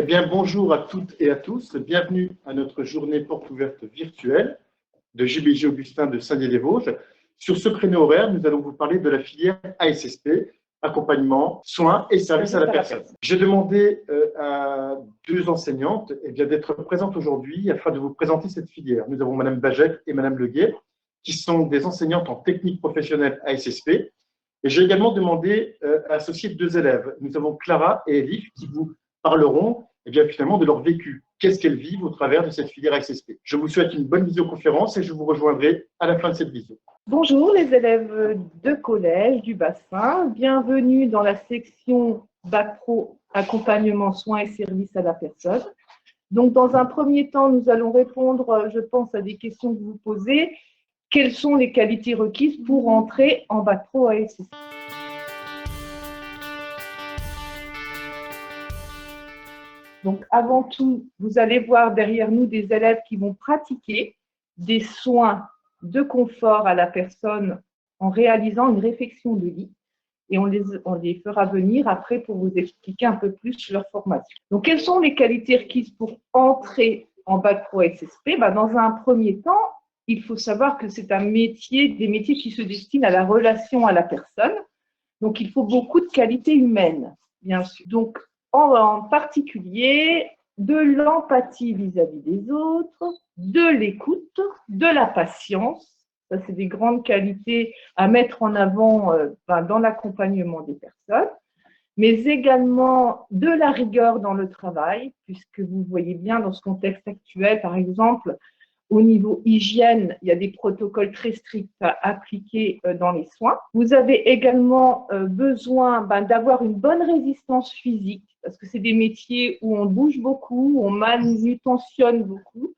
Eh bien, bonjour à toutes et à tous. Bienvenue à notre journée porte ouverte virtuelle de JBJ Augustin de Saint-Dié-des-Vosges. Sur ce créneau horaire, nous allons vous parler de la filière ASSP, accompagnement, soins et services à la personne. J'ai demandé à deux enseignantes d'être présentes aujourd'hui afin de vous présenter cette filière. Nous avons Madame Bagec et Madame Leguet, qui sont des enseignantes en technique professionnelle ASSP. Et j'ai également demandé à associer deux élèves. Nous avons Clara et Elif qui vous parleront finalement de leur vécu. Qu'est-ce qu'elles vivent au travers de cette filière ASSP. Je vous souhaite une bonne visioconférence et je vous rejoindrai à la fin de cette visio. Bonjour les élèves de collège du bassin, bienvenue dans la section Bac Pro accompagnement soins et services à la personne. Donc dans un premier temps, nous allons répondre, je pense, à des questions que vous posez. Quelles sont les qualités requises pour entrer en Bac Pro ASSP? Donc, avant tout, vous allez voir derrière nous des élèves qui vont pratiquer des soins de confort à la personne en réalisant une réfection de lit. Et on les fera venir après pour vous expliquer un peu plus leur formation. Donc, quelles sont les qualités requises pour entrer en Bac Pro ASSP? Dans un premier temps, il faut savoir que c'est des métiers qui se destinent à la relation à la personne. Donc, il faut beaucoup de qualités humaines, bien sûr. Donc, en particulier, de l'empathie vis-à-vis des autres, de l'écoute, de la patience. Ça, c'est des grandes qualités à mettre en avant dans l'accompagnement des personnes, mais également de la rigueur dans le travail, puisque vous voyez bien dans ce contexte actuel, par exemple, au niveau hygiène, il y a des protocoles très stricts à appliquer dans les soins. Vous avez également besoin d'avoir une bonne résistance physique, parce que c'est des métiers où on bouge beaucoup, où on manutentionne beaucoup.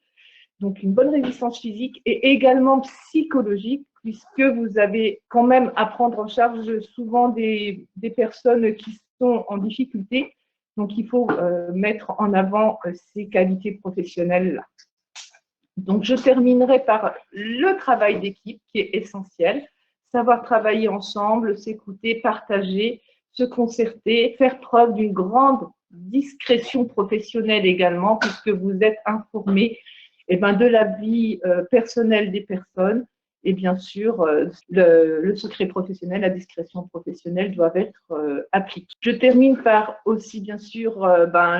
Donc, une bonne résistance physique et également psychologique, puisque vous avez quand même à prendre en charge souvent des personnes qui sont en difficulté. Donc, il faut mettre en avant ces qualités professionnelles-là. Donc, je terminerai par le travail d'équipe qui est essentiel. Savoir travailler ensemble, s'écouter, partager, se concerter, faire preuve d'une grande discrétion professionnelle également, puisque vous êtes informé de la vie personnelle des personnes. Et bien sûr, le secret professionnel, la discrétion professionnelle doivent être appliquées. Je termine par aussi, bien sûr,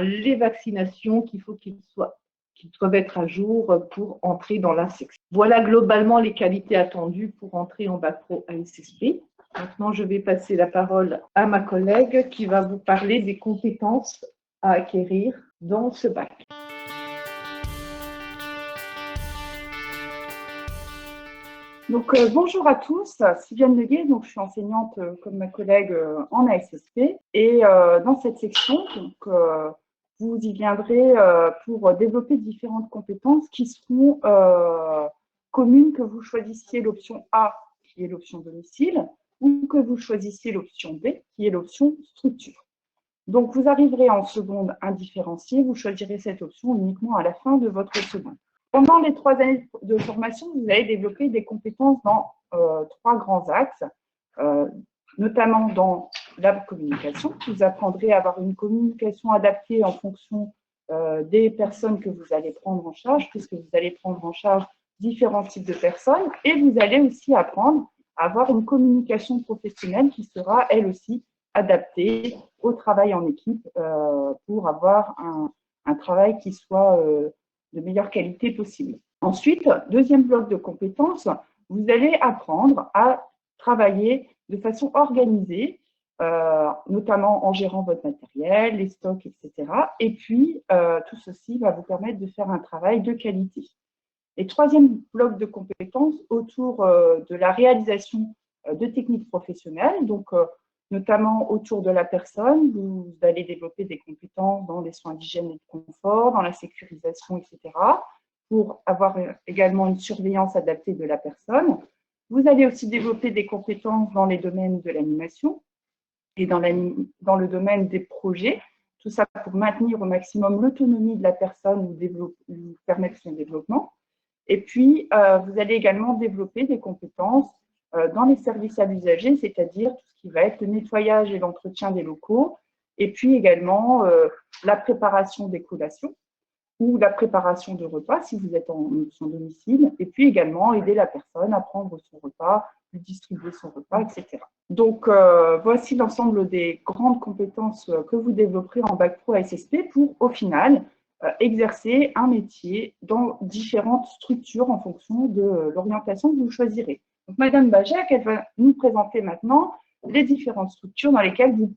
les vaccinations qu'ils doivent être à jour pour entrer dans la section. Voilà globalement les qualités attendues pour entrer en Bac Pro ASSP. Maintenant, je vais passer la parole à ma collègue qui va vous parler des compétences à acquérir dans ce bac. Donc, bonjour à tous, Sylviane Leguet, donc je suis enseignante comme ma collègue en ASSP. Et dans cette section, vous y viendrez pour développer différentes compétences qui seront communes, que vous choisissiez l'option A, qui est l'option domicile, ou que vous choisissiez l'option B, qui est l'option structure. Donc, vous arriverez en seconde indifférenciée, vous choisirez cette option uniquement à la fin de votre seconde. Pendant les 3 années de formation, vous allez développer des compétences dans 3 grands axes, notamment dans la communication. Vous apprendrez à avoir une communication adaptée en fonction des personnes que vous allez prendre en charge, puisque vous allez prendre en charge différents types de personnes, et vous allez aussi apprendre à avoir une communication professionnelle qui sera, elle aussi, adaptée au travail en équipe pour avoir un travail qui soit de meilleure qualité possible. Ensuite, deuxième bloc de compétences, vous allez apprendre à travailler de façon organisée, notamment en gérant votre matériel, les stocks, etc. Et puis, tout ceci va vous permettre de faire un travail de qualité. Et troisième bloc de compétences autour de la réalisation de techniques professionnelles, donc notamment autour de la personne. Vous allez développer des compétences dans les soins d'hygiène et de confort, dans la sécurisation, etc., pour avoir également une surveillance adaptée de la personne. Vous allez aussi développer des compétences dans les domaines de l'animation et dans le domaine des projets. Tout ça pour maintenir au maximum l'autonomie de la personne ou permettre son développement. Et puis, vous allez également développer des compétences dans les services à l'usager, c'est-à-dire tout ce qui va être le nettoyage et l'entretien des locaux, et puis également la préparation des collations ou la préparation de repas si vous êtes en son domicile, et puis également aider la personne à prendre son repas, lui distribuer son repas, etc. Donc, voici l'ensemble des grandes compétences que vous développerez en Bac Pro SSP pour, au final, exercer un métier dans différentes structures en fonction de l'orientation que vous choisirez. Donc, Madame Bajek, elle va nous présenter maintenant les différentes structures dans lesquelles vous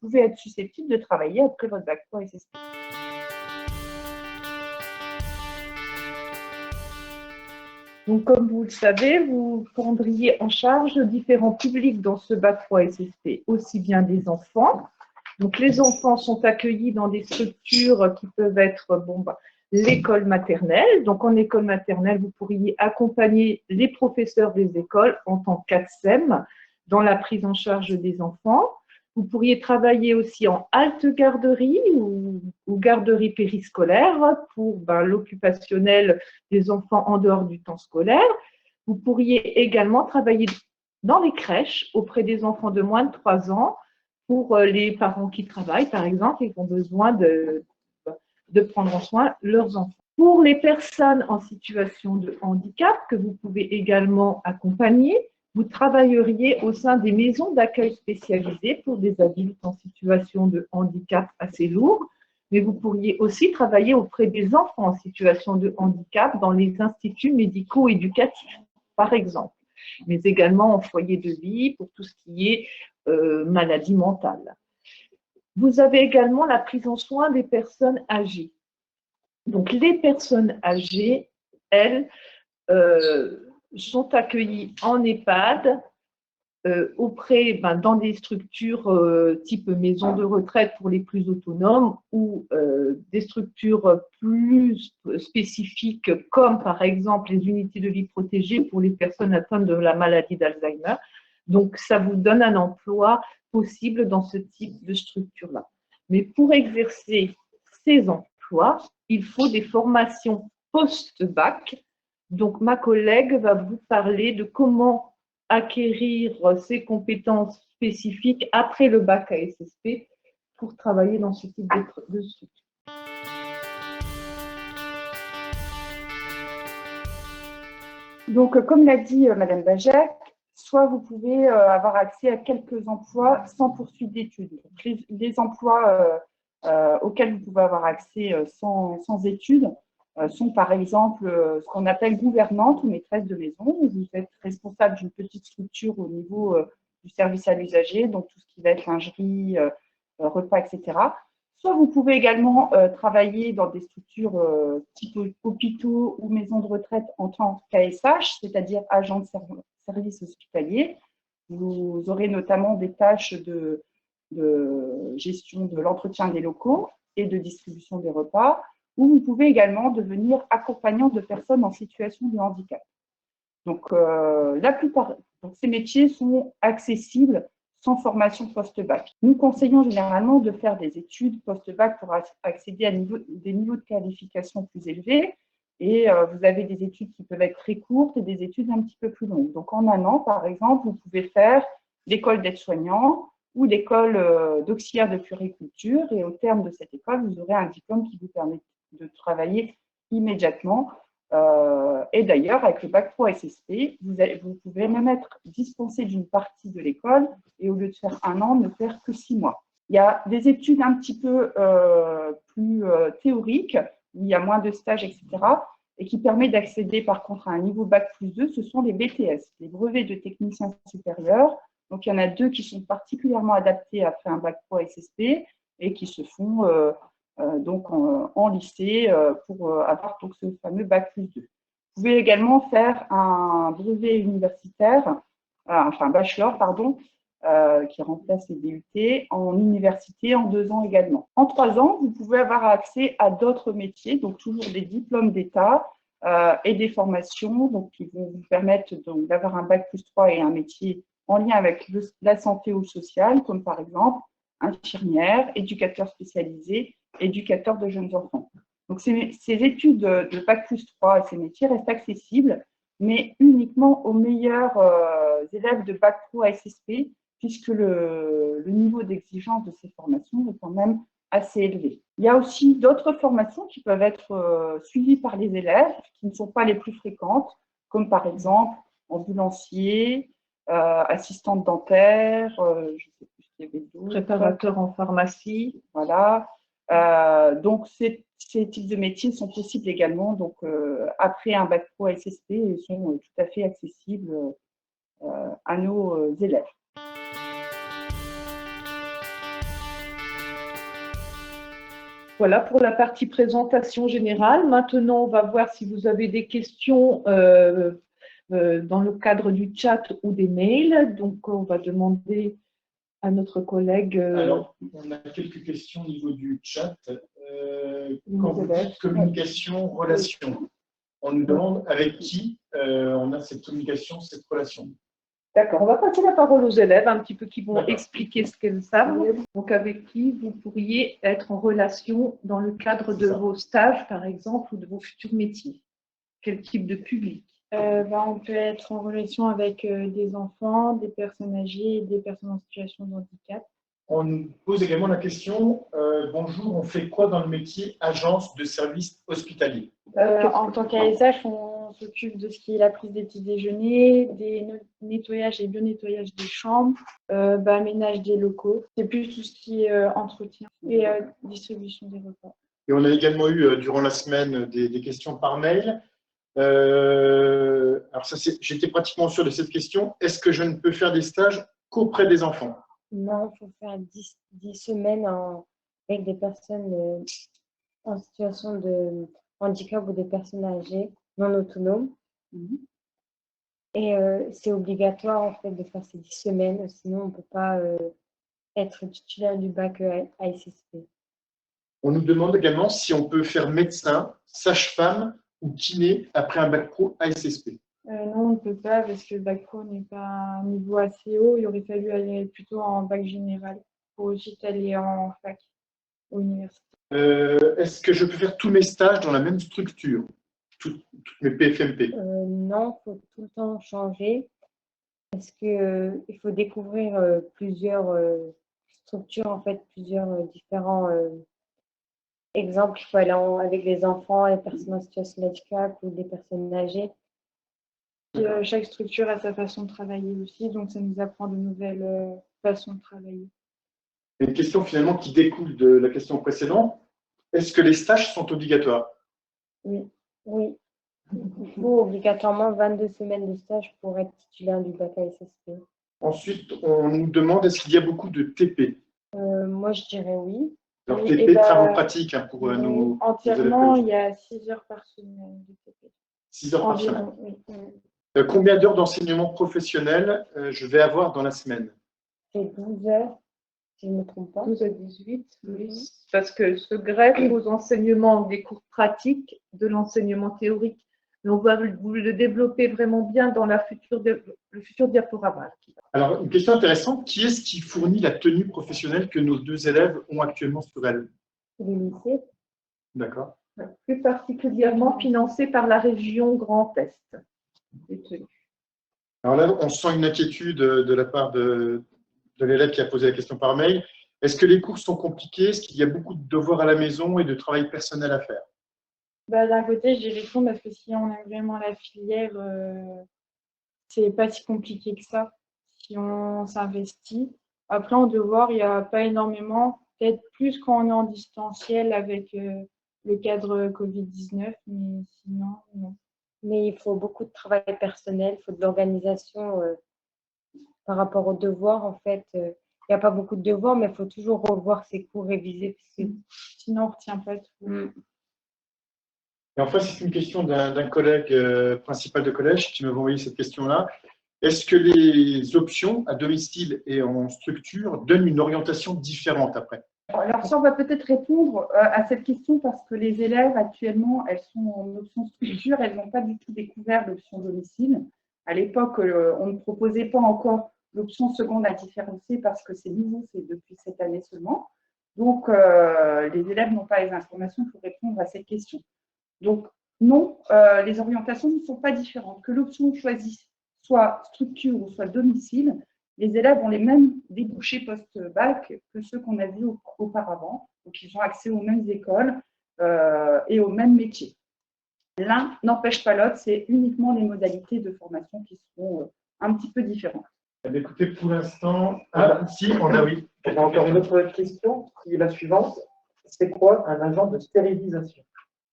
pouvez être susceptible de travailler après votre Bac Pro SSP. Donc, comme vous le savez, vous prendriez en charge différents publics dans ce Bac Pro SSP, aussi bien des enfants. Donc, les enfants sont accueillis dans des structures qui peuvent être l'école maternelle. Donc, en école maternelle, vous pourriez accompagner les professeurs des écoles en tant qu'ATSEM dans la prise en charge des enfants. Vous pourriez travailler aussi en halte garderie ou garderie périscolaire pour l'occupationnel des enfants en dehors du temps scolaire. Vous pourriez également travailler dans les crèches auprès des enfants de moins de 3 ans pour les parents qui travaillent, par exemple, et qui ont besoin de prendre en soin leurs enfants. Pour les personnes en situation de handicap, que vous pouvez également accompagner, vous travailleriez au sein des maisons d'accueil spécialisées pour des adultes en situation de handicap assez lourd, mais vous pourriez aussi travailler auprès des enfants en situation de handicap dans les instituts médico-éducatifs, par exemple, mais également en foyer de vie pour tout ce qui est maladie mentale. Vous avez également la prise en soin des personnes âgées. Donc, les personnes âgées, elles, sont accueillies en EHPAD, dans des structures type maison de retraite pour les plus autonomes ou des structures plus spécifiques comme par exemple les unités de vie protégées pour les personnes atteintes de la maladie d'Alzheimer. Donc, ça vous donne un emploi possible dans ce type de structure-là. Mais pour exercer ces emplois, il faut des formations post-bac. Donc, ma collègue va vous parler de comment acquérir ces compétences spécifiques après le bac à SSP pour travailler dans ce type de structure. Donc, comme l'a dit Madame Bajek, soit vous pouvez avoir accès à quelques emplois sans poursuite d'études. Les emplois auxquels vous pouvez avoir accès sans études sont par exemple ce qu'on appelle gouvernante ou maîtresse de maison, où vous êtes responsable d'une petite structure au niveau du service à l'usager, donc tout ce qui va être lingerie, repas, etc. Soit vous pouvez également travailler dans des structures type hôpitaux ou maisons de retraite en tant qu'ASH, c'est-à-dire agent de service hospitalier. Vous aurez notamment des tâches de gestion de l'entretien des locaux et de distribution des repas, ou vous pouvez également devenir accompagnant de personnes en situation de handicap. Donc, la plupart de ces métiers sont accessibles sans formation post-bac. Nous conseillons généralement de faire des études post-bac pour accéder à des niveaux de qualification plus élevés. Et vous avez des études qui peuvent être très courtes et des études un petit peu plus longues. Donc, en un an, par exemple, vous pouvez faire l'école d'aide-soignant ou l'école d'auxiliaire de puériculture. Et au terme de cette école, vous aurez un diplôme qui vous permet de travailler immédiatement. Et d'ailleurs, avec le Bac Pro SSP, vous pouvez même être dispensé d'une partie de l'école et au lieu de faire un an, ne faire que 6 mois. Il y a des études un petit peu plus théoriques, où il y a moins de stages, etc., et qui permet d'accéder par contre à un niveau Bac plus 2, ce sont les BTS, les brevets de technicien supérieur. Donc, il y en a 2 qui sont particulièrement adaptés après un Bac Pro SSP et qui se font donc en lycée pour avoir donc ce fameux Bac plus 2. Vous pouvez également faire un brevet universitaire, enfin bachelor, pardon, qui remplace les DUT, en université en 2 ans également. En 3 ans, vous pouvez avoir accès à d'autres métiers, donc toujours des diplômes d'État et des formations donc, qui vont vous permettre d'avoir un Bac plus 3 et un métier en lien avec la santé ou le social, comme par exemple infirmière, éducateur spécialisé, éducateur de jeunes enfants. Donc, ces études de Bac plus 3 et ces métiers restent accessibles, mais uniquement aux meilleurs élèves de Bac Pro SSP puisque le niveau d'exigence de ces formations est quand même assez élevé. Il y a aussi d'autres formations qui peuvent être suivies par les élèves, qui ne sont pas les plus fréquentes, comme par exemple ambulancier, assistante dentaire, je ne sais plus ce qu'il y avait d'autre. Préparateur en pharmacie. Voilà. Donc, ces types de métiers sont possibles également. Donc, après un bac pro SSP, ils sont tout à fait accessibles à nos élèves. Voilà pour la partie présentation générale. Maintenant, on va voir si vous avez des questions dans le cadre du chat ou des mails. Donc, on va demander à notre collègue. Alors, on a quelques questions au niveau du chat. Quand vous dites communication, relation, on nous demande avec qui on a cette communication, cette relation. D'accord, on va passer la parole aux élèves un petit peu qui vont expliquer ce qu'elles savent. Donc, avec qui vous pourriez être en relation dans le cadre de vos stages, par exemple, ou de vos futurs métiers. Quel type de public? On peut être en relation avec des enfants, des personnes âgées et des personnes en situation de handicap. On nous pose également la question, bonjour, on fait quoi dans le métier agence de services hospitaliers? En tant qu'ASH, on s'occupe de ce qui est la prise des petits déjeuners, des nettoyages et bio-nettoyages des chambres, ménage des locaux. C'est plus tout ce qui est entretien et distribution des repas. Et on a également eu durant la semaine des questions par mail. Alors ça, j'étais pratiquement sûr de cette question. Est-ce que je ne peux faire des stages qu'auprès des enfants? Non, il faut faire 10 semaines avec des personnes en situation de handicap ou des personnes âgées non autonomes. Et c'est obligatoire en fait de faire ces 10 semaines, sinon on ne peut pas être titulaire du bac ASSP. On nous demande également si on peut faire médecin, sage-femme ou kiné après un bac pro ASSP. Non, on ne peut pas parce que le bac pro n'est pas un niveau assez haut. Il aurait fallu aller plutôt en bac général pour ensuite aller en fac ou université. Est-ce que je peux faire tous mes stages dans la même structure, toutes mes PFMP? Non, il faut tout le temps changer parce qu'il faut découvrir plusieurs structures, en fait, plusieurs différents exemples. Il faut aller avec les enfants, les personnes en situation de handicap ou des personnes âgées. Chaque structure a sa façon de travailler aussi, donc ça nous apprend de nouvelles façons de travailler. Une question finalement qui découle de la question précédente. Est-ce que les stages sont obligatoires? Oui. Il faut obligatoirement 22 semaines de stage pour être titulaire du bac ASSP. Ensuite, on nous demande est-ce qu'il y a beaucoup de TP? Moi, je dirais oui. Alors, Oui, TP, travaux pratiques pour nos entièrement, il y a 6 heures par semaine de TP. 6 heures par semaine. Oui. Combien d'heures d'enseignement professionnel je vais avoir dans la semaine? C'est 12 heures, si je ne me trompe pas. 12 à 18, oui. Parce que se greffent aux enseignements des cours pratiques de l'enseignement théorique. Mais on va vous le développer vraiment bien dans le futur diaporama. Alors, une question intéressante, qui est-ce qui fournit la tenue professionnelle que nos deux élèves ont actuellement sur elles? Les lycées. D'accord. Plus particulièrement financé par la région Grand Est. Alors là, on sent une inquiétude de la part de l'élève qui a posé la question par mail. Est-ce que les cours sont compliqués? Est-ce qu'il y a beaucoup de devoirs à la maison et de travail personnel à faire? D'un côté, je dirais non, parce que si on aime vraiment la filière, c'est pas si compliqué que ça, si on s'investit. Après, en devoir, il n'y a pas énormément, peut-être plus quand on est en distanciel avec le cadre Covid-19, mais sinon, non. Mais il faut beaucoup de travail personnel, il faut de l'organisation par rapport aux devoirs. En fait, il n'y a pas beaucoup de devoirs, mais il faut toujours revoir ses cours, réviser, parce que sinon on ne retient pas tout. Et enfin, c'est une question d'un collègue principal de collège qui m'avait envoyé cette question-là. Est-ce que les options à domicile et en structure donnent une orientation différente après? Alors, ça, on va peut-être répondre à cette question parce que les élèves, actuellement, elles sont en option structure, elles n'ont pas du tout découvert l'option domicile. À l'époque, on ne proposait pas encore l'option seconde à différencier parce que c'est nouveau, c'est depuis cette année seulement. Donc, les élèves n'ont pas les informations pour répondre à cette question. Donc, non, les orientations ne sont pas différentes. Que l'option choisie soit structure ou soit domicile, les élèves ont les mêmes débouchés post-bac que ceux qu'on a vus auparavant. Donc, ils ont accès aux mêmes écoles et aux mêmes métiers. L'un n'empêche pas l'autre, c'est uniquement les modalités de formation qui seront un petit peu différentes. Écoutez, pour l'instant, si, on a oui. On a encore une autre question qui est la suivante. C'est quoi un agent de stérilisation?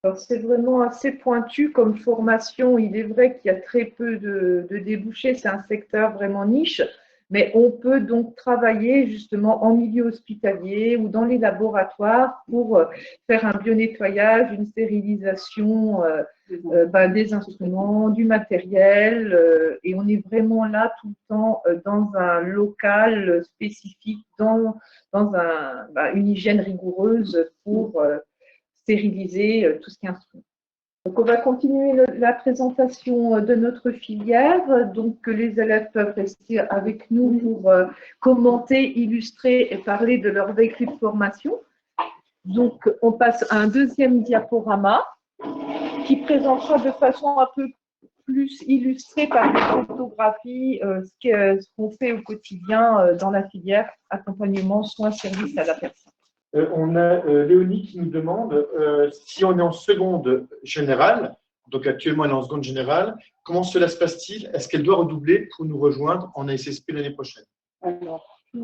Alors, c'est vraiment assez pointu comme formation. Il est vrai qu'il y a très peu de débouchés. C'est un secteur vraiment niche. Mais on peut donc travailler justement en milieu hospitalier ou dans les laboratoires pour faire un bio-nettoyage, une stérilisation des instruments, du matériel. Et on est vraiment là tout le temps dans un local spécifique, dans une hygiène rigoureuse pour stériliser tout ce qui est instrument. Donc, on va continuer la présentation de notre filière. Donc, les élèves peuvent rester avec nous pour commenter, illustrer et parler de leur vécu de formation. Donc, on passe à un deuxième diaporama qui présentera de façon un peu plus illustrée par des photographies ce qu'on fait au quotidien dans la filière accompagnement, soins, services à la personne. On a Léonie qui nous demande si on est en seconde générale, donc actuellement elle est en seconde générale, comment cela se passe-t-il? Est-ce qu'elle doit redoubler pour nous rejoindre en ASSP l'année prochaine? Alors, j'ai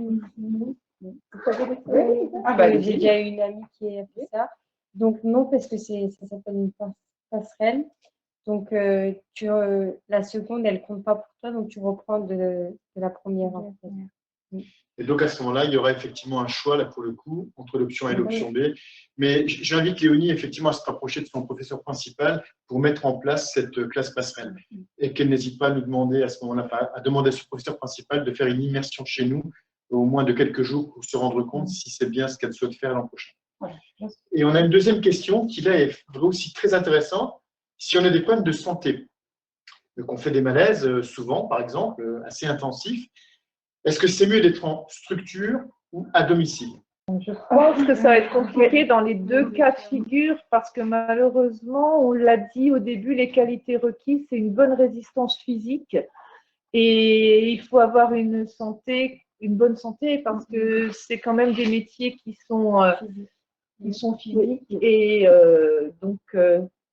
j'ai déjà eu une amie qui a fait ça. Donc non, parce que ça s'appelle une passerelle. Donc la seconde, elle ne compte pas pour toi, donc tu reprends de la première. En fait. Et donc, à ce moment-là, il y aura effectivement un choix, là, pour le coup, entre l'option A et l'option B. Mais j'invite Léonie, effectivement, à se rapprocher de son professeur principal pour mettre en place cette classe passerelle. Et qu'elle n'hésite pas à nous demander, à ce moment-là, à demander à son professeur principal de faire une immersion chez nous, au moins de quelques jours, pour se rendre compte si c'est bien ce qu'elle souhaite faire l'an prochain. Et on a une deuxième question qui, là, est aussi très intéressante. Si on a des problèmes de santé, qu'on fait des malaises, souvent, par exemple, assez intensifs, est-ce que c'est mieux d'être en structure ou à domicile? Je pense que ça va être compliqué dans les deux cas de figure parce que malheureusement, on l'a dit au début, les qualités requises, c'est une bonne résistance physique et il faut avoir une bonne santé parce que c'est quand même des métiers qui sont physiques et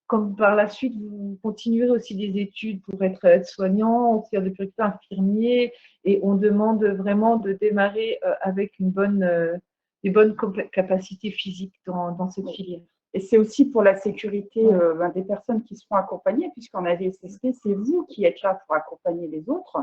comme par la suite, vous continuez aussi des études pour être aide-soignant, auxiliaire de puriculteur, infirmier, et on demande vraiment de démarrer avec des bonnes capacités physiques dans cette filière. Et c'est aussi pour la sécurité des personnes qui seront accompagnées, puisqu'en AVSSP, c'est vous qui êtes là pour accompagner les autres.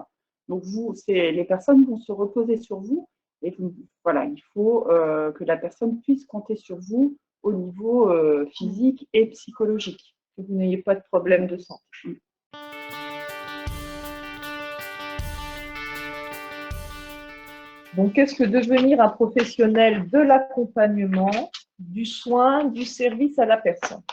Donc, les personnes vont se reposer sur vous. Et voilà, il faut que la personne puisse compter sur vous au niveau physique et psychologique. Que vous n'ayez pas de problème de santé. Donc, qu'est-ce que devenir un professionnel de l'accompagnement, du soin, du service à la personne?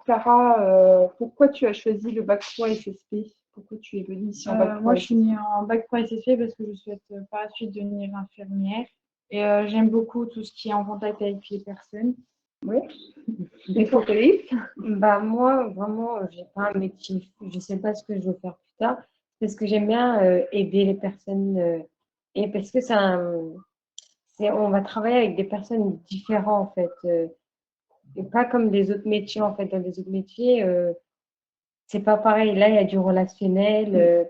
Clara, pourquoi tu as choisi le bac pro SSP? Pourquoi tu es venue ici en bac pro? Moi, je suis venue en bac pro SSP parce que je souhaite par la suite devenir infirmière. Et j'aime beaucoup tout ce qui est en contact avec les personnes. Oui. Et pour Philippe? Moi, vraiment, j'ai pas un métier. Je sais pas ce que je veux faire plus tard. Parce que j'aime bien aider les personnes. Et parce que on va travailler avec des personnes différentes, en fait. Et pas comme des autres métiers, en fait. Dans les autres métiers, c'est pas pareil. Là, il y a du relationnel.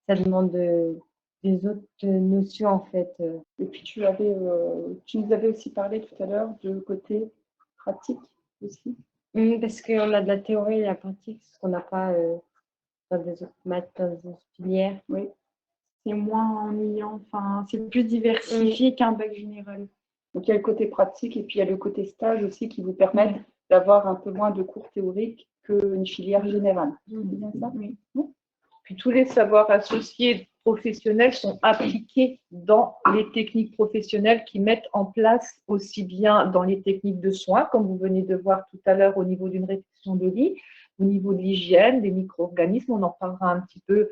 Ça demande des autres notions, en fait. Et puis, tu nous avais aussi parlé tout à l'heure de côté pratique aussi. Parce qu'on a de la théorie et de la pratique, ce qu'on n'a pas dans des autres maths, dans des autres filières. Oui, c'est moins ennuyant, enfin, c'est plus diversifié qu'un bac général. Donc, il y a le côté pratique et puis il y a le côté stage aussi qui vous permettent d'avoir un peu moins de cours théoriques qu'une filière générale. C'est bien ça? Oui. Puis tous les savoirs associés professionnels sont appliqués dans les techniques professionnelles qui mettent en place aussi bien dans les techniques de soins, comme vous venez de voir tout à l'heure au niveau d'une réflexion de lit, au niveau de l'hygiène, des micro-organismes, on en parlera un petit peu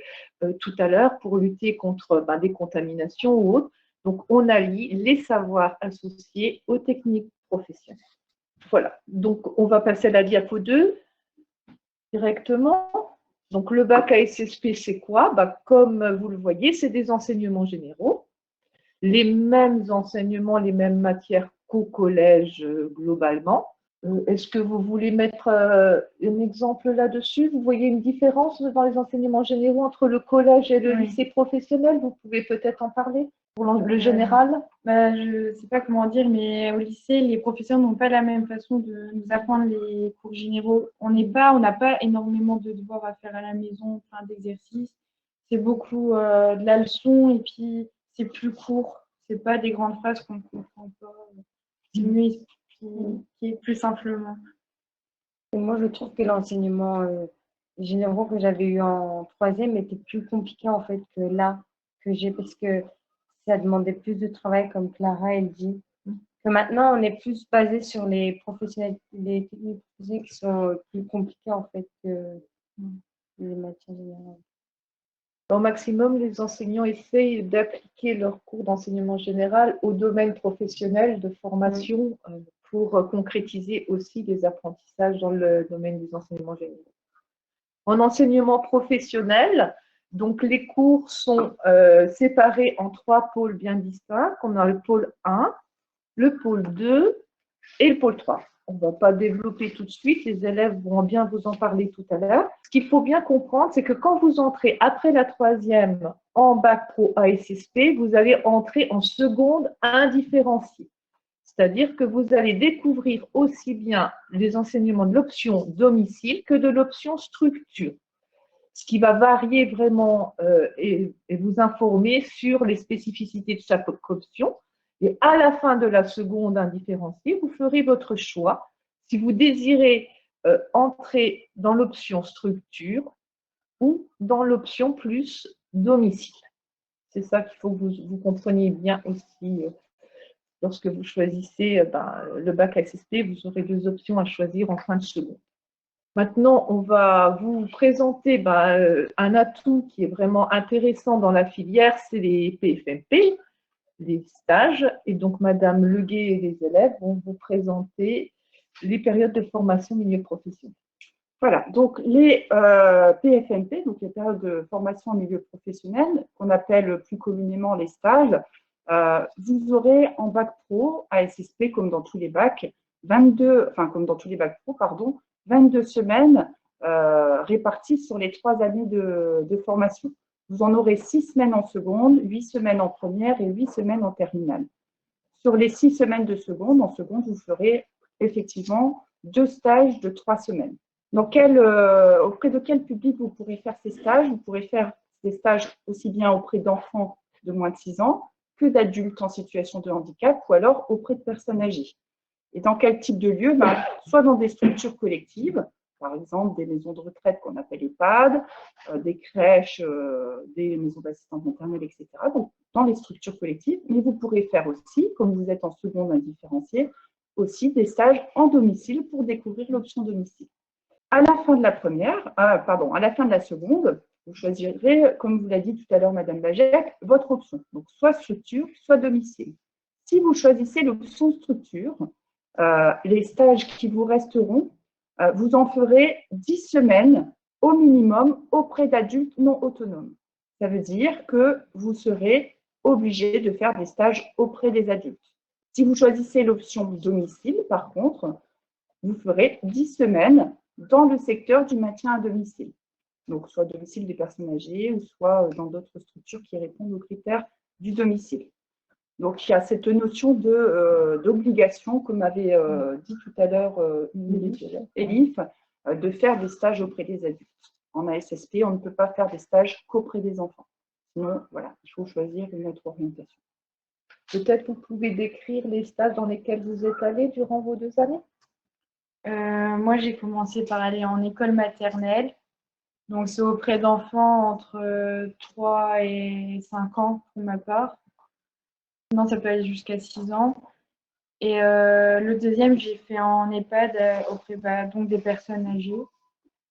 tout à l'heure pour lutter contre des contaminations ou autres. Donc, on allie les savoirs associés aux techniques professionnelles. Voilà, donc on va passer à la diapo 2 directement. Donc, le bac ASSP, c'est quoi? Comme vous le voyez, c'est des enseignements généraux. les mêmes enseignements, les mêmes matières qu'au collège globalement. Est-ce que vous voulez mettre un exemple là-dessus? Vous voyez une différence dans les enseignements généraux entre le collège et le lycée professionnel? Vous pouvez peut-être en parler pour le général? Je ne sais pas comment dire, mais au lycée, les professeurs n'ont pas la même façon de nous apprendre les cours généraux. On n'a pas énormément de devoirs à faire à la maison, plein d'exercices. C'est beaucoup de la leçon et puis c'est plus court. C'est pas des grandes phrases qu'on ne comprend pas. C'est mieux expliqué plus simplement. Et moi, je trouve que l'enseignement généraux que j'avais eu en troisième était plus compliqué en fait que là que j'ai parce que ça demandait plus de travail, comme Clara elle dit. Que maintenant, on est plus basé sur les professionnels, les techniques professionnelles qui sont plus compliquées en fait que les matières générales. Au maximum, les enseignants essayent d'appliquer leurs cours d'enseignement général au domaine professionnel de formation pour concrétiser aussi les apprentissages dans le domaine des enseignements généraux. En enseignement professionnel, donc les cours sont séparés en 3 pôles bien distincts. On a le pôle 1, le pôle 2 et le pôle 3. On ne va pas développer tout de suite, les élèves vont bien vous en parler tout à l'heure. Ce qu'il faut bien comprendre, c'est que quand vous entrez après la troisième en bac pro ASSP, vous allez entrer en seconde indifférenciée. C'est-à-dire que vous allez découvrir aussi bien les enseignements de l'option domicile que de l'option structure. Ce qui va varier vraiment et vous informer sur les spécificités de chaque option. Et à la fin de la seconde indifférenciée, vous ferez votre choix si vous désirez entrer dans l'option structure ou dans l'option plus domicile. C'est ça qu'il faut que vous compreniez bien aussi. Lorsque vous choisissez le bac SSP, vous aurez 2 options à choisir en fin de seconde. Maintenant, on va vous présenter un atout qui est vraiment intéressant dans la filière, c'est les PFMP, les stages. Et donc, Madame Leguet et les élèves vont vous présenter les périodes de formation milieu professionnel. Voilà, donc les PFMP, donc les périodes de formation en milieu professionnel, qu'on appelle plus communément les stages, vous aurez en bac pro, ASSP, comme dans tous les bacs, 22 semaines réparties sur les 3 années de formation. Vous en aurez 6 semaines en seconde, 8 semaines en première et 8 semaines en terminale. Sur les 6 semaines de seconde, en seconde, vous ferez effectivement 2 stages de 3 semaines. Auprès de quel public vous pourrez faire ces stages? Vous pourrez faire des stages aussi bien auprès d'enfants de moins de 6 ans que d'adultes en situation de handicap ou alors auprès de personnes âgées. Et dans quel type de lieu? Soit dans des structures collectives, par exemple des maisons de retraite qu'on appelle EHPAD, des crèches, des maisons d'assistance maternelle, etc. Donc, dans les structures collectives, mais vous pourrez faire aussi, comme vous êtes en seconde indifférenciée, aussi des stages en domicile pour découvrir l'option domicile. À la fin de la seconde, vous choisirez, comme vous l'a dit tout à l'heure Madame Bajek, votre option. Donc, soit structure, soit domicile. Si vous choisissez l'option structure, les stages qui vous resteront, vous en ferez 10 semaines au minimum auprès d'adultes non autonomes. Ça veut dire que vous serez obligé de faire des stages auprès des adultes. Si vous choisissez l'option domicile, par contre, vous ferez 10 semaines dans le secteur du maintien à domicile. Donc, soit domicile des personnes âgées ou soit dans d'autres structures qui répondent aux critères du domicile. Donc, il y a cette notion d'obligation, comme avait dit tout à l'heure Elif, de faire des stages auprès des adultes. En ASSP, on ne peut pas faire des stages qu'auprès des enfants. Sinon, voilà, il faut choisir une autre orientation. Peut-être vous pouvez décrire les stages dans lesquels vous êtes allés durant vos 2 années? Moi, j'ai commencé par aller en école maternelle. Donc, c'est auprès d'enfants entre 3 et 5 ans pour ma part. Sinon, ça peut aller jusqu'à 6 ans. Et le deuxième, j'ai fait en EHPAD auprès donc des personnes âgées.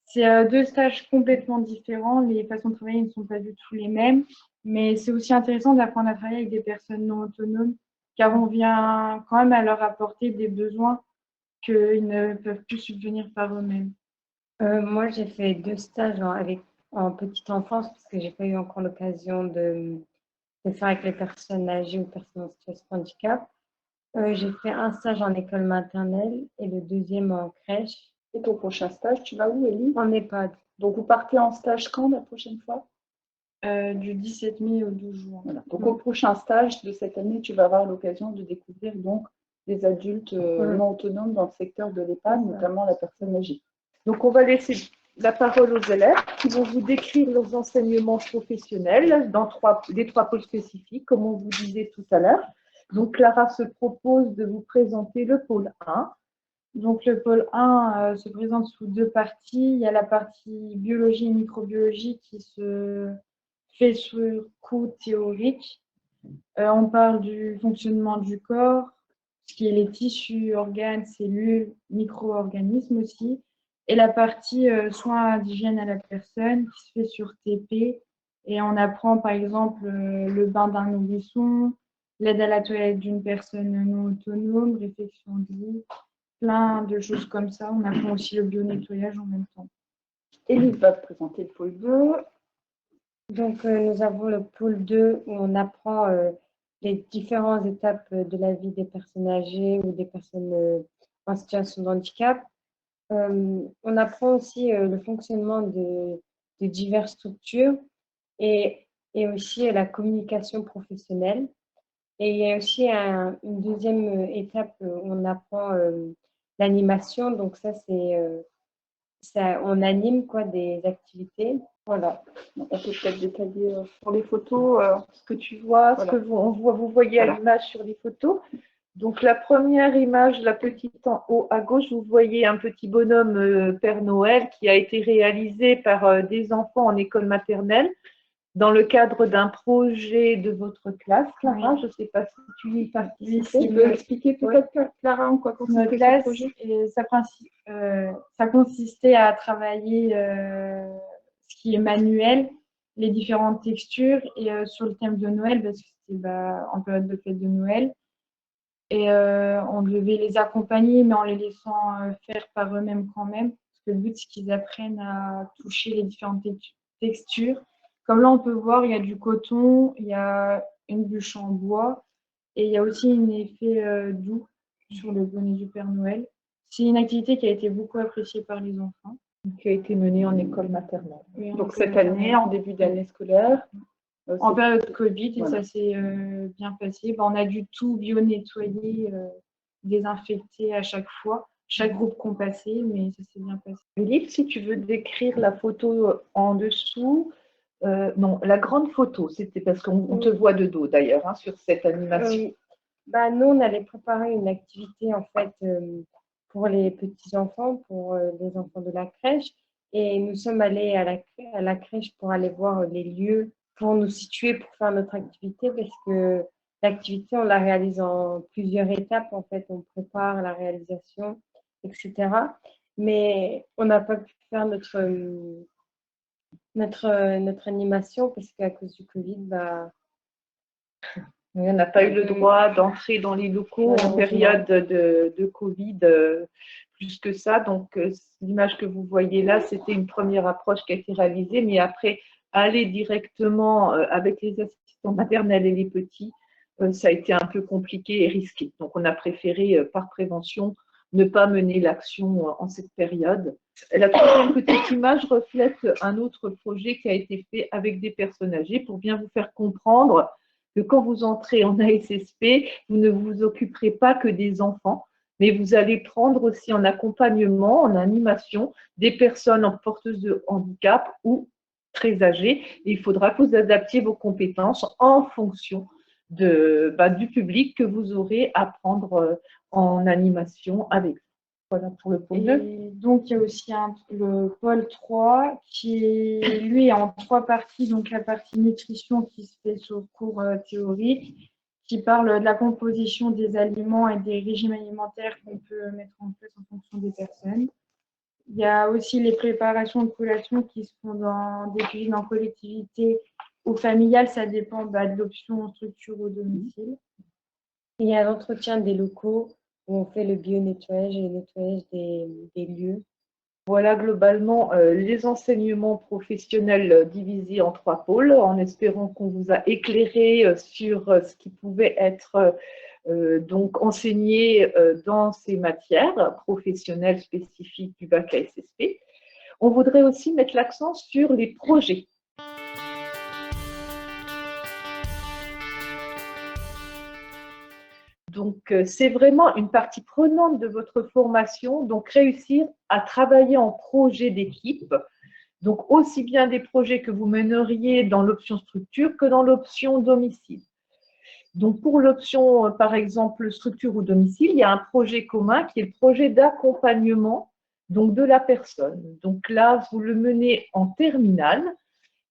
C'est 2 stages complètement différents. Les façons de travailler ne sont pas du tout les mêmes. Mais c'est aussi intéressant d'apprendre à travailler avec des personnes non autonomes, car on vient quand même à leur apporter des besoins qu'ils ne peuvent plus subvenir par eux-mêmes. Moi, j'ai fait 2 stages en petite enfance parce que j'ai pas eu encore l'occasion de faire avec les personnes âgées ou personnes en situation de handicap. J'ai fait un stage en école maternelle et le deuxième en crèche. Et ton prochain stage, tu vas où, Elie? En EHPAD. Donc, vous partez en stage quand la prochaine fois? Du 17 mai au 12 juin. Voilà. Donc, au prochain stage de cette année, tu vas avoir l'occasion de découvrir donc des adultes non autonomes dans le secteur de l'EHPAD, notamment la personne âgée. Donc, on va laisser la parole aux élèves qui vont vous décrire leurs enseignements professionnels dans les trois pôles spécifiques, comme on vous disait tout à l'heure. Donc, Clara se propose de vous présenter le pôle 1. Donc, le pôle 1 se présente sous deux parties. Il y a la partie biologie et microbiologie qui se fait sur cours théorique. On parle du fonctionnement du corps, ce qui est les tissus, organes, cellules, micro-organismes aussi. Et la partie soins d'hygiène à la personne qui se fait sur TP. Et on apprend par exemple le bain d'un nourrisson, l'aide à la toilette d'une personne non autonome, réflexion de lit, plein de choses comme ça. On apprend aussi le bio-nettoyage en même temps. Élise va te présenter le pôle 2. Donc, nous avons le pôle 2 où on apprend les différentes étapes de la vie des personnes âgées ou des personnes en situation de handicap. On apprend aussi le fonctionnement de diverses structures et aussi la communication professionnelle. Et il y a aussi une deuxième étape où on apprend l'animation. Donc ça, on anime quoi, des activités. Voilà. Donc, on peut peut-être détailler sur les photos Ce que tu vois, Voilà. ce que vous voyez à Voilà. l'image sur les photos. Donc la première image, la petite en haut à gauche, vous voyez un petit bonhomme Père Noël qui a été réalisé par des enfants en école maternelle dans le cadre d'un projet de votre classe. Clara, je ne sais pas si tu y participes. Tu peux expliquer peut-être, Clara, en quoi consiste Notre ce classe, projet? ça consistait à travailler ce qui est manuel, les différentes textures et sur le thème de Noël, parce que c'était en période de fête de Noël. Et on devait les accompagner, mais en les laissant faire par eux-mêmes quand même. Parce que le but, c'est qu'ils apprennent à toucher les différentes textures. Comme là, on peut voir, il y a du coton, il y a une bûche en bois et il y a aussi un effet doux sur le bonnet du Père Noël. C'est une activité qui a été beaucoup appréciée par les enfants. Qui a été menée en école maternelle. Oui, Donc cette année, en début d'année scolaire. en période Covid, et Voilà. ça s'est bien passé. On a dû tout bio-nettoyer, désinfecter à chaque fois, chaque groupe qu'on passait, mais ça s'est bien passé. Philippe, si tu veux décrire la photo en dessous, non, la grande photo, c'était parce qu'on te voit de dos d'ailleurs hein, sur cette animation. Nous, on allait préparer une activité en fait pour les petits-enfants, pour les enfants de la crèche. Et nous sommes allés à la crèche pour aller voir les lieux, pour nous situer, pour faire notre activité, parce que l'activité, on la réalise en plusieurs étapes. En fait, on prépare la réalisation, etc. Mais on n'a pas pu faire notre animation parce qu'à cause du Covid, On n'a pas eu le droit d'entrer dans les locaux en période de Covid plus que ça. Donc, l'image que vous voyez là, c'était une première approche qui a été réalisée. Mais après, aller directement avec les assistants maternels et les petits, ça a été un peu compliqué et risqué. Donc, on a préféré, par prévention, ne pas mener l'action en cette période. La troisième petite image reflète un autre projet qui a été fait avec des personnes âgées pour bien vous faire comprendre que quand vous entrez en ASSP, vous ne vous occuperez pas que des enfants, mais vous allez prendre aussi en accompagnement, en animation, des personnes porteuses de handicap ou très âgées. Et il faudra que vous adaptiez vos compétences en fonction du public que vous aurez à prendre en animation avec vous. Voilà pour le pôle 2. Et donc, il y a aussi le pôle 3 qui est, lui, en trois parties. Donc, la partie nutrition qui se fait sur cours théorique, qui parle de la composition des aliments et des régimes alimentaires qu'on peut mettre en place en fonction des personnes. Il y a aussi les préparations de collations qui se font dans des cuisines en collectivité ou familiale. Ça dépend de l'option en structure ou domicile. il y a l'entretien des locaux où on fait le bio-nettoyage et le nettoyage des lieux. Voilà globalement les enseignements professionnels divisés en 3 pôles, en espérant qu'on vous a éclairé sur ce qui pouvait être donc enseigné dans ces matières professionnelles spécifiques du bac ASSP. On voudrait aussi mettre l'accent sur les projets. Donc, c'est vraiment une partie prenante de votre formation, donc réussir à travailler en projet d'équipe, donc aussi bien des projets que vous mèneriez dans l'option structure que dans l'option domicile. Donc, pour l'option, par exemple, structure ou domicile, il y a un projet commun qui est le projet d'accompagnement donc de la personne. Donc là, vous le menez en terminale.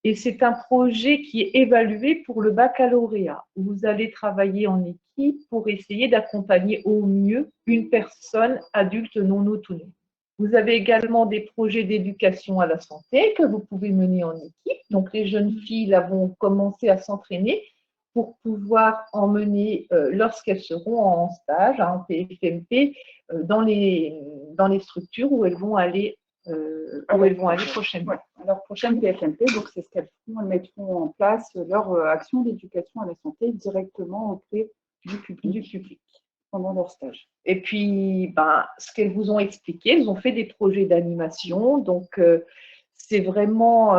Et c'est un projet qui est évalué pour le baccalauréat. Vous allez travailler en équipe pour essayer d'accompagner au mieux une personne adulte non autonome. Vous avez également des projets d'éducation à la santé que vous pouvez mener en équipe. Donc, les jeunes filles là, vont commencer à s'entraîner pour pouvoir en mener lorsqu'elles seront en stage, en PFMP, dans les structures où elles vont aller prochainement. Ouais, leur prochaine PFMP, donc c'est ce qu'elles font, elles mettront en place leur action d'éducation à la santé directement auprès du public pendant leur stage. Et puis, ce qu'elles vous ont expliqué, elles ont fait des projets d'animation, donc c'est vraiment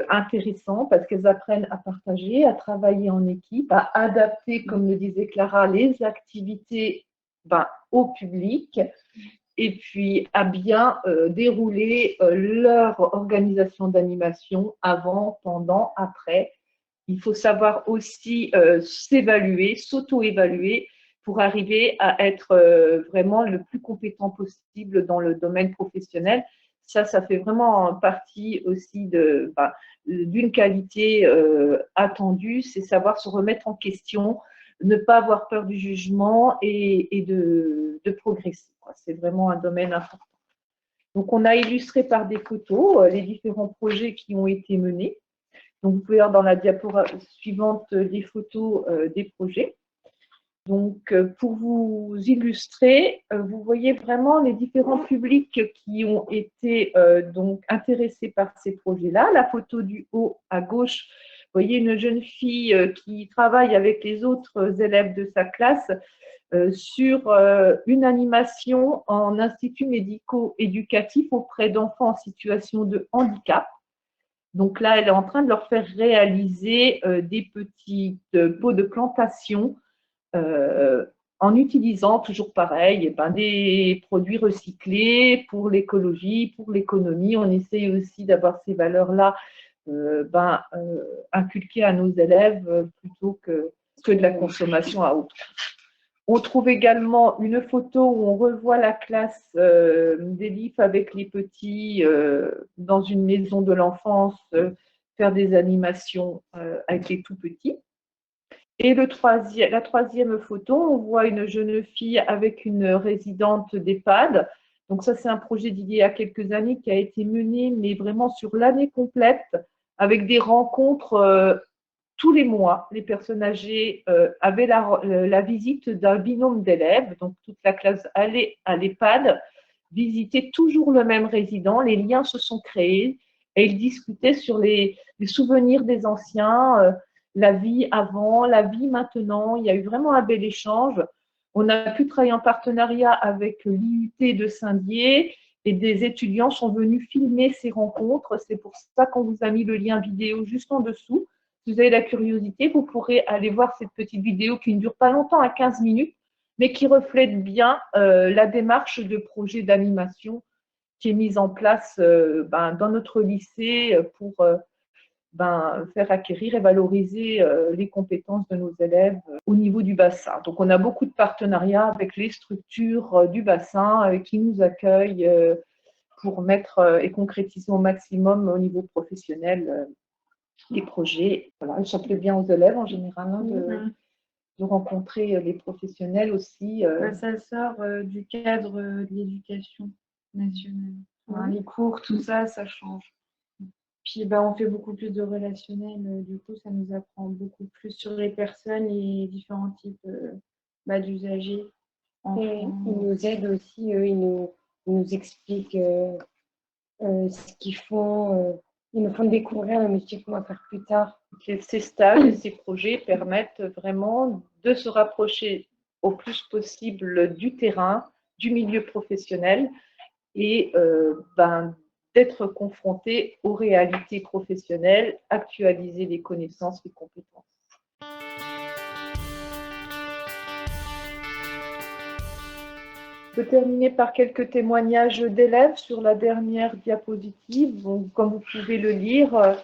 intéressant parce qu'elles apprennent à partager, à travailler en équipe, à adapter, comme le disait Clara, les activités au public et puis à bien dérouler leur organisation d'animation avant, pendant, après. Il faut savoir aussi s'évaluer, s'auto-évaluer pour arriver à être vraiment le plus compétent possible dans le domaine professionnel. Ça fait vraiment partie aussi d'une qualité attendue, c'est savoir se remettre en question, ne pas avoir peur du jugement et de progresser. C'est vraiment un domaine important. Donc, on a illustré par des photos les différents projets qui ont été menés. Donc, vous pouvez voir dans la diapo suivante les photos des projets. Donc, pour vous illustrer, vous voyez vraiment les différents publics qui ont été donc intéressés par ces projets-là. La photo du haut à gauche, vous voyez une jeune fille qui travaille avec les autres élèves de sa classe sur une animation en institut médico-éducatif auprès d'enfants en situation de handicap. Donc là, elle est en train de leur faire réaliser des petites pots de plantation en utilisant toujours pareil des produits recyclés pour l'écologie, pour l'économie. On essaye aussi d'avoir ces valeurs-là inculquées à nos élèves plutôt que de la consommation à autre. On trouve également une photo où on revoit la classe d'élèves avec les petits dans une maison de l'enfance faire des animations avec les tout petits. Et la troisième photo, on voit une jeune fille avec une résidente d'EHPAD. Donc ça, c'est un projet d'il y a quelques années qui a été mené, mais vraiment sur l'année complète, avec des rencontres tous les mois. Les personnes âgées avaient la visite d'un binôme d'élèves, donc toute la classe allait à l'EHPAD, visitait toujours le même résident, les liens se sont créés et ils discutaient sur les souvenirs des anciens, la vie avant, la vie maintenant. Il y a eu vraiment un bel échange. On a pu travailler en partenariat avec l'IUT de Saint-Dié et des étudiants sont venus filmer ces rencontres. C'est pour ça qu'on vous a mis le lien vidéo juste en dessous. Si vous avez la curiosité, vous pourrez aller voir cette petite vidéo qui ne dure pas longtemps, à 15 minutes, mais qui reflète bien la démarche de projet d'animation qui est mise en place dans notre lycée pour faire acquérir et valoriser les compétences de nos élèves au niveau du bassin. Donc, on a beaucoup de partenariats avec les structures du bassin qui nous accueillent pour mettre et concrétiser au maximum au niveau professionnel les projets. Voilà, ça plaît bien aux élèves en général de rencontrer les professionnels aussi. Ça sort du cadre de l'éducation nationale. Les cours, tout ça, ça change. Puis on fait beaucoup plus de relationnel, du coup ça nous apprend beaucoup plus sur les personnes et différents types d'usagers. Et ils nous aident aussi, ils nous expliquent ce qu'ils font. Ils nous font découvrir le métier qu'on va faire plus tard. Ces stages et ces projets permettent vraiment de se rapprocher au plus possible du terrain, du milieu professionnel et d'être confronté aux réalités professionnelles, actualiser les connaissances, les compétences. Je peux terminer par quelques témoignages d'élèves sur la dernière diapositive. Donc, comme vous pouvez le lire,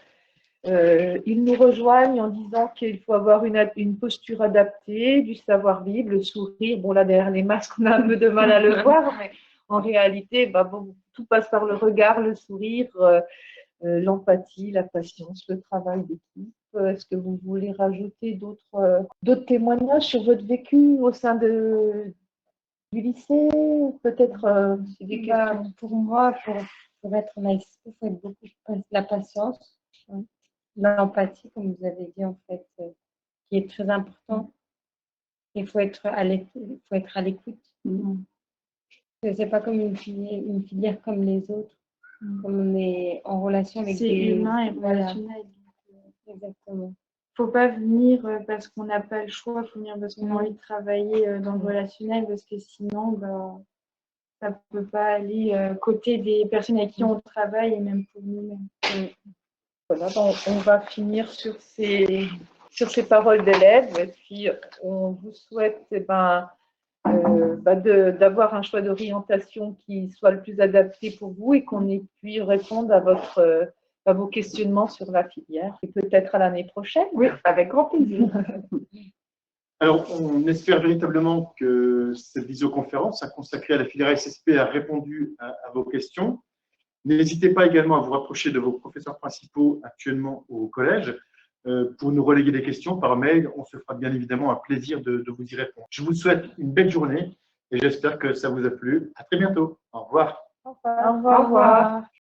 ils nous rejoignent en disant qu'il faut avoir une posture adaptée, du savoir-vivre, le sourire. Bon, là, derrière les masques, on a un peu de mal à le voir, mais en réalité, tout passe par le regard, le sourire, l'empathie, la patience, le travail d'équipe. Est-ce que vous voulez rajouter d'autres témoignages sur votre vécu au sein du lycée? Peut-être des questions. Pour moi, pour être en ASP, il faut être beaucoup de la patience, l'empathie, comme vous avez dit, en fait, qui est très important. Il faut être à l'écoute. C'est pas comme une filière comme les autres, comme on est en relation avec c'est humain et relationnel. Exactement. Faut pas venir parce qu'on n'a pas le choix, il faut venir parce qu'on a envie de travailler dans le relationnel, parce que sinon, ça ne peut pas aller côté des personnes avec qui on travaille et même pour nous-mêmes. Voilà, on va finir sur ces paroles d'élèves et puis on vous souhaite d'avoir un choix d'orientation qui soit le plus adapté pour vous et qu'on ait pu répondre à vos questionnements sur la filière et peut-être à l'année prochaine. Oui, avec grand plaisir. Alors, on espère véritablement que cette visioconférence consacrée à la filière SSP a répondu à vos questions. N'hésitez pas également à vous rapprocher de vos professeurs principaux actuellement au collège pour nous reléguer des questions par mail. On se fera bien évidemment un plaisir de vous y répondre. Je vous souhaite une belle journée et j'espère que ça vous a plu. À très bientôt. Au revoir. Au revoir. Au revoir.